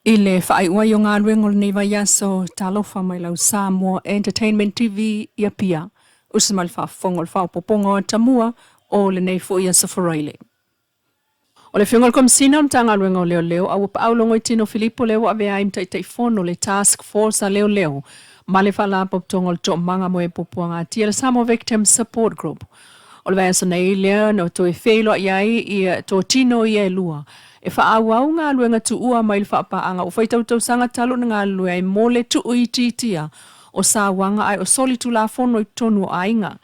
Ile whaaiua i o ngā ruengo nei vai aso talofa mai lau Samoa Entertainment TV ia pia. Usa mai whaafongo le whaapoponga o Atamua o le nei fo ia safareile. O le whiongol komisina o tanga ruengo leo leo au pa aulongo i tino Filipo leo ave aim tai fono le task force a leo leo. Ma le whala poptongo le to manga mo e popuanga tia le Samoa Victim Support Group. O le vai aso nei leo no to e wheilo iai i to tino i Leilua. E whaawau ngā luenga tu ua mai le whaapaanga o whaitautau sanga talo na ngā lue ai mole tu ui titia o sā wanga ai o soli tu la fono i tonu o ainga.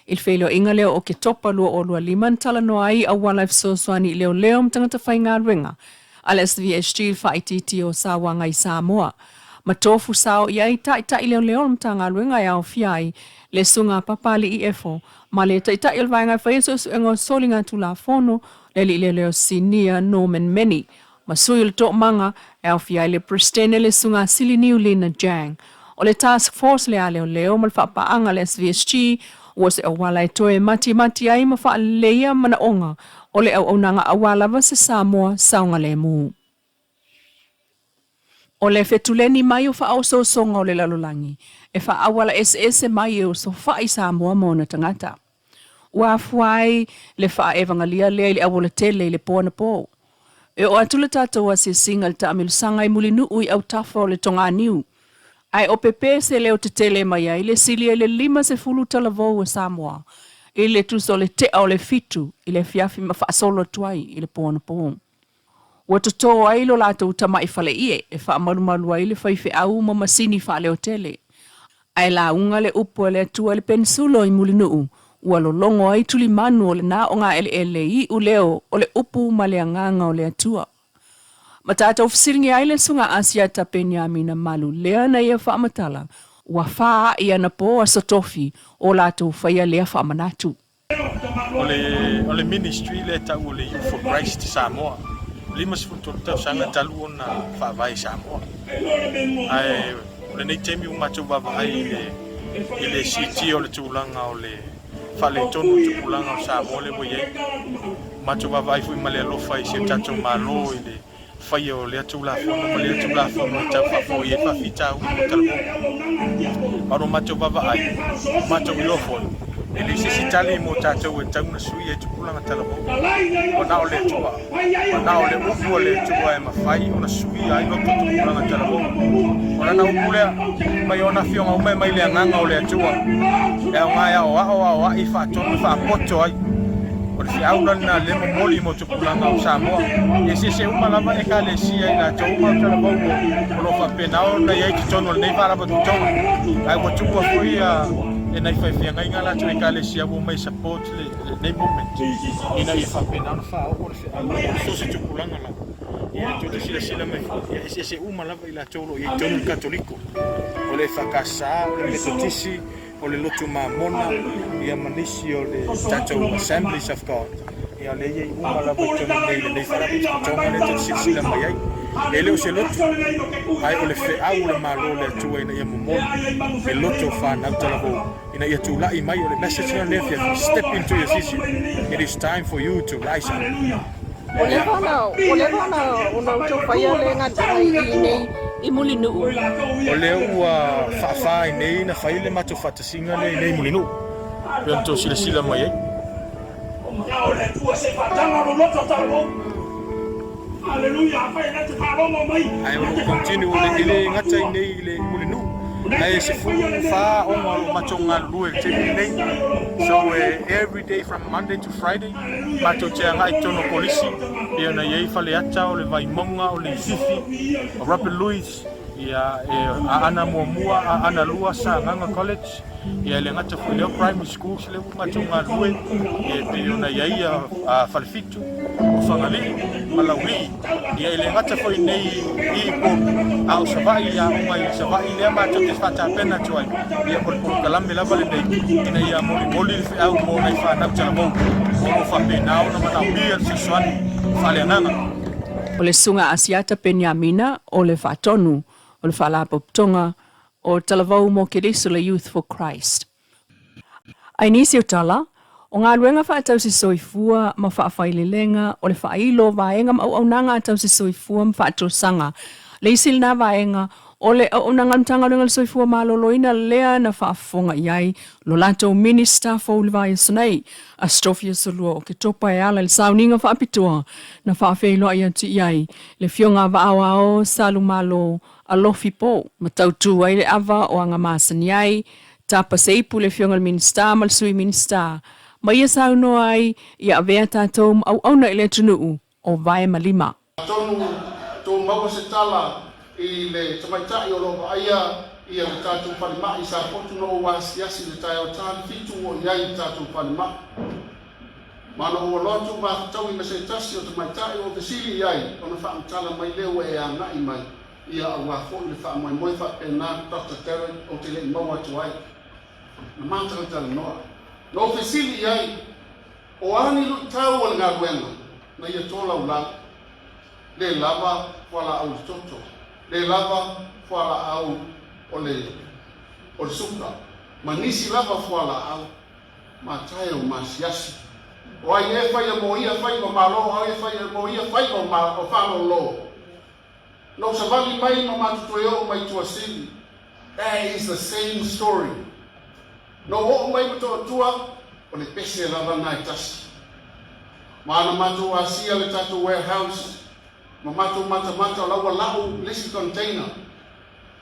Il whailo inga leo o ke topa lua o lua liman tala no ai a wildlife source-wani leo leo mtangata whai ngā luenga. Ala SVSG whaititi o sā wanga i Samoa. Ma tofu sao iai tai leo leo mtanga luenga ai au fiai le sunga papali i efo. Ma le tai il vainga whaiso engo soli ngā tu la fono le leo sinia Norman Meni. Masui le tok manga e au fiai le pristene le sunga sili niu lina jang. O le task force le a leo mal whaapaanga le SVSG o se awala e toe mati ai ma wha leia mana onga o le au nanga awala wa se Samoa saunga le mu. O le fetuleni mai o wha au so songa o le lalolangi. E wha awala SS mai o so wha i Samoa mona tangata. Ua fuai le wha evangalia lea le awola tele le pōna pō. E o atula tātou a se singa le taamilu sanga i muli ui au tafa o le tonga niu. Ai o pepe se leo te tele mai ai le silia le 5 talavou o Samoa. I le tuso le te au le fitu i le fiafi ma wha solo tuai i le pōna pō. Ua toto ai lo lātou tama i fale ie e wha malu ai le whaife au ma masini wha leo tele. Ai la unga le upo le atua le pensulo i muli ua lo longo ai tuli manu o le nā o ngā ele i u leo o le upu ma le anganga o le atua. Ma tātou fisiringi ai le sunga asia ta Penyamina malu lea na ia whaamatala ua whaa ia na po a sotofi o lātou whaia lea whaamanatu. O le ministry le tau o le Youth for Christ Samoa. 5 sanga talu o na whaavai Samoa. Ai, o le nei temi umatu wawai i le siti o le tūlanga o le fale tonu te pulanga o Samoa le moye. Macho wawai fui ma le alofa i se tatou malo i le whaia o le atu la fono, ma le atu la fono i tau whafo i e whawhita u i talpo. Maro macho wawai, macho i lofo. E le se sitali mo tatou e tauna sui e tu pulanga talpo. Wana o le tua, wana o le upu o le tua e mawhai o na sui ai no tu pulanga talpo. Wana na upu lea, mai ona fionga ume mai le anganga o le atua. E o ngai ao a i whaatonu whaapoto ai. O le whiauna na le momoli mo tupulanga o Samoa. E se umalava e ka le sia i la tau umau tala bauko. O lo whapenao na iei ki tono le nei wharapa tu tonga. Ai wa tupua fui e nei whaiwhianga inga la tu e ka le sia wo mai support le nei moment. Ina i whapenao na wha o le whiauna. So se tupulanga la. Ia tu te sila mai. E se umalava i la tolo i tono katoliko. O le whakasa, o le metotisi, o le lotu mamona, ia manisi o le tatou Assemblies of God. Ia le iei umalava i tono nei le nei wharapi tonga le tu sila mai ai. E leo se lotu, ai o le whiau le malo le atua ina ia momoni, e lotu whanau talavo. Ina ia tūlai mai o le message na lefia, step into your season. It is time for you to rise up. O le wana una uto whaia le ngata i nei I muli nuu. O leo ua whaafai nei na whaile mato whatasinga nei muli nuu. Pea nto sila mai ei. Ai o continue le ngata i nei le muli nuu. Ai se fu wha o ngā mato ngā lue te nei. So every day from Monday to Friday, mato te ngai tono polisi. Ia na iei whale ata o le vai monga o le fifi. O Rapid Louis. Ia ana mua ana lua sa nganga college ia le ngata fu leo primary school le mato ngā lue e pe ona ia falfitu o fangali malawi ia le ngata fu nei I po au savai ia o mai savai le mato te fata pena toi ia por kalame la vale nei ina ia moli au mo nei fa na tala mo o fa pena o na mana bia se swani fale nanga o le sunga asiata Penyamina o le fatonu o le whalapoptonga o talavau mo keriso le Youth for Christ. Ai nisi o tala, o ngā ruenga whaatau si soifua ma whaafailelenga o le whailo vaenga ma au nanga atau si soifua ma whaatosanga Le isil na vaenga ole unangal tanga ngal soifua maloloina lea na whaafonga iai lo lato minister for ulivai sunai a strofia solua o ke topa e ala le sauninga whaapitua na whaafeilo ai atu iai le fionga vaawa o salu malo alofi po matautu ai le ava o anga masani ai tapa seipu le fionga minister mal sui minister ma ia sauno ai ia avea tatou au na ile tunuu o vai malima. Tonu to mau se tala I le tamaitai o loa aia ia le tātou palimai sa potu no wasiasi le tai o tāli fitu o iai tātou palimai. Mana o lotu mātau I na se tasi o tamaitai o vesili iai o na whaamtala mai leo e a ngai mai ia a wafo I le wha mai moi wha e nā Dr. Terry o te le mau atu ai. Na mātau tala noa. No vesili iai o ani lu tau o le ngā ruenga na ia tōla ulang le lava wala au toto. Le lava fuala au o le suka. Ma nisi lava fuala au ma tae o masiasi. O ai e whai a mo ia whai o malo, ai e whai a mo ia whai o whano lo. No sa vali mai no matutoe o mai tuasili. That is the same story. No o mai mato tua o le pese lava nai tasi. Ma ana matu asia le tatu warehouse. Mamato mata lawa lau lesi container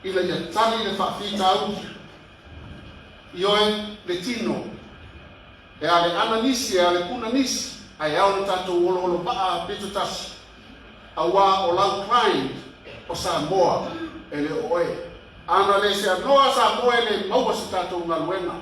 ila ya tali le whaafita au ioe le tino e ale ananisi e ale punanisi ai au na tato olo paa pitu tasi awa o lau client o Samoa e le oe ana le se anoa Samoa e le maua se tato ngaluena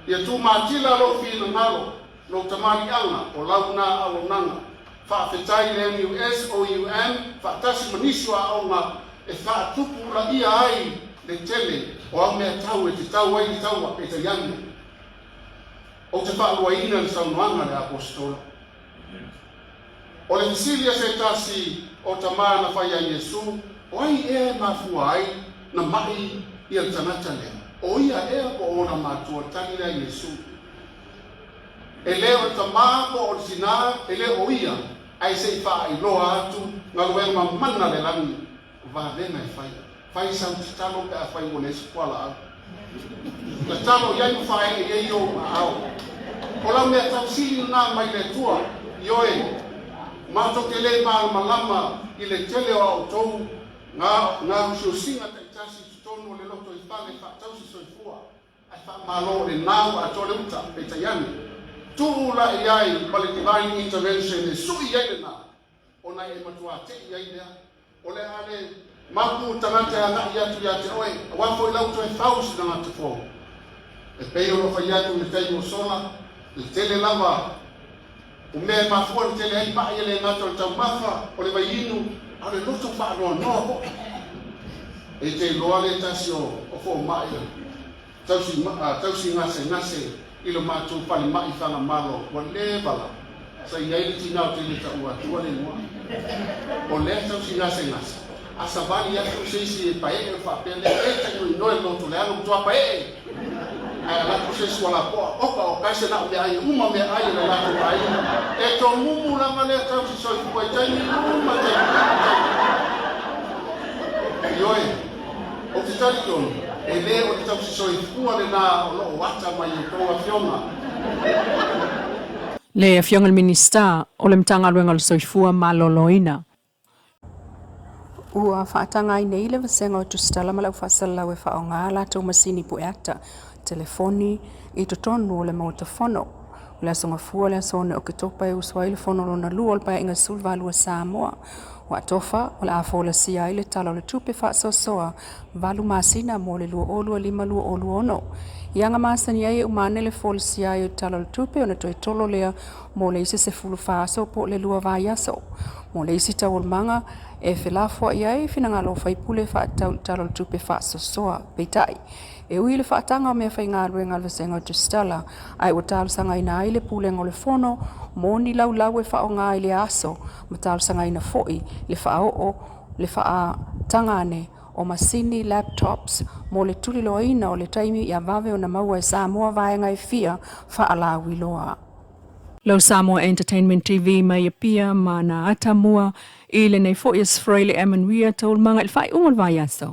ia tu matila lo fina ngalo lo tamari anga o lau na au nanga whaafetai le MUS o UM, whaatasi manisua au ngā e whaatupu la ia ai le tele o au mea tau e te tau ai ni tau e te yangi. O te whaalua ina le saunoanga le apostola. O le tisilia se tasi o tamaa na whai a Yesu, o ai ea mafua ai na mai ia le tanata le. O ia ea po ona matua tani le Yesu. E leo tamaa po o sina, e leo o ia, ai se fa I loa atu nga luenga mana le langi va vena e fai sa talo ka fai mo le skwala la talo ya no fai e yo au ola me tafsiri na mai le tua yoe ma to tele ma malama I le tele o auto nga so singa tasi tono le loto I fale fa tausi so fua ai fa malo le nau a tole uta pe tayani tula iai pale divine intervention e sui iai na ona e matua te iai lea ole ale maku tanante ana ia tu ia te oe wa foi lau to e faus na te fo e pei o fa ia tu le tai mo sola le tele lava o me ma fo le tele ai ba ia le na to ta mafa o le vai inu ale loto fa no e te loale tasio o fo mai tausi ngase ilo matu pali mai fanga malo wa le bala sa iai tina o te ta ua tua le mua o le tau si ngase asa vali ya tu se pae e fa pele e te no no to le anu tua pae ai la tu se wala po opa o kaise na me ai uma me ai le la to ai e to mumu la male tau si so fu ai tani uma te yoe o te tali tono e le o te tau si so fu ale na o lo wata mai to a fiona le fionga minister o le mtanga luenga le soifua maloloina. Ua whaatanga I nei le vasenga o tustala malau whaasala we whaonga la tau masini pueata, telefoni I totonu o le mautafono. Le asonga fua le asone o ke topa e uswai le fono lona lua o le pae inga sulvalua Samoa. Wa tofa o le afola sia I le tala o le tupe whaasosoa, valu masina mo le lua olua lima lua olua ono. Ianga masani ai umane le fol sia I tala le tupe o na toi tolo lea mo le isi se fulu whaaso po le lua vaiaso. Mo le isi tawol manga e whelafua iai fina ngalo whaipule tala le tupe whaasosoa peitai. E ui le whaatanga o mea whai ngā ruenga le vasenga o tustala, ai o tālu sanga ina ai le pūlenga o le whono, mō ni lau lau e whao ngā I le aso, ma tālu sanga ina foi, le whao o, le wha tangane, o masini, laptops, mō le tuli loa ina o le taimi I a vave o na maua e Samoa vaenga I fia, wha ala wiloa. Lau Samoa Entertainment TV mai pia mana Atamua i le nei fo is Freile Emanuia tol mga ilfai ungal vayaso.